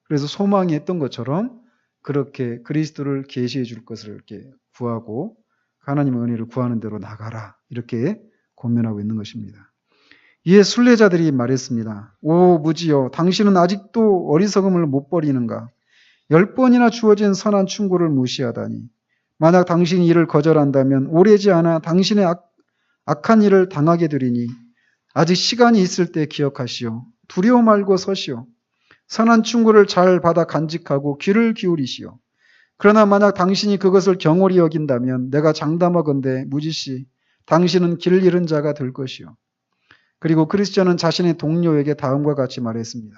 그래서 소망이 했던 것처럼 그렇게 그리스도를 계시해 줄 것을 이렇게 구하고 하나님의 은혜를 구하는 대로 나가라. 이렇게 권면하고 있는 것입니다. 이에 순례자들이 말했습니다. 오 무지여, 당신은 아직도 어리석음을 못 버리는가? 10번이나 주어진 선한 충고를 무시하다니. 만약 당신이 이를 거절한다면 오래지 않아 당신의 악한 일을 당하게 되리니 아직 시간이 있을 때 기억하시오. 두려워 말고 서시오. 선한 충고를 잘 받아 간직하고 귀를 기울이시오. 그러나 만약 당신이 그것을 경홀히 여긴다면 내가 장담하건대 무지씨 당신은 길 잃은 자가 될 것이요. 그리고 그리스도는 자신의 동료에게 다음과 같이 말했습니다.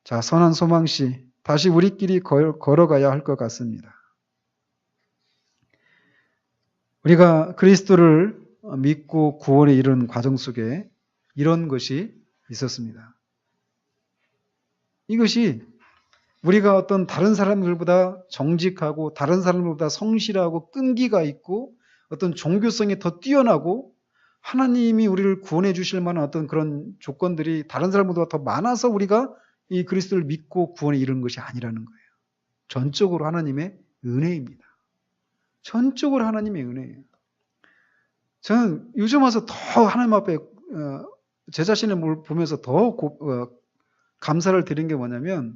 자, 선한 소망씨, 다시 우리끼리 걸어가야 할 것 같습니다. 우리가 그리스도를 믿고 구원에 이르는 과정 속에 이런 것이 있었습니다. 이것이 우리가 어떤 다른 사람들보다 정직하고 다른 사람들보다 성실하고 끈기가 있고 어떤 종교성이 더 뛰어나고 하나님이 우리를 구원해 주실 만한 어떤 그런 조건들이 다른 사람보다 더 많아서 우리가 이 그리스도를 믿고 구원에 이르는 것이 아니라는 거예요. 전적으로 하나님의 은혜입니다. 전적으로 하나님의 은혜예요. 저는 요즘 와서 더 하나님 앞에 제 자신을 보면서 더 감사를 드린 게 뭐냐면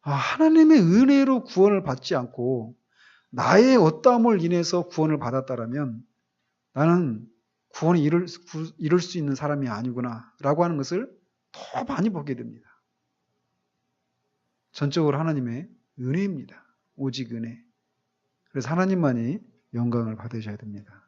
하나님의 은혜로 구원을 받지 않고 나의 어떠함을 인해서 구원을 받았다라면 나는 구원을 이룰 수 있는 사람이 아니구나 라고 하는 것을 더 많이 보게 됩니다. 전적으로 하나님의 은혜입니다. 오직 은혜. 그래서 하나님만이 영광을 받으셔야 됩니다.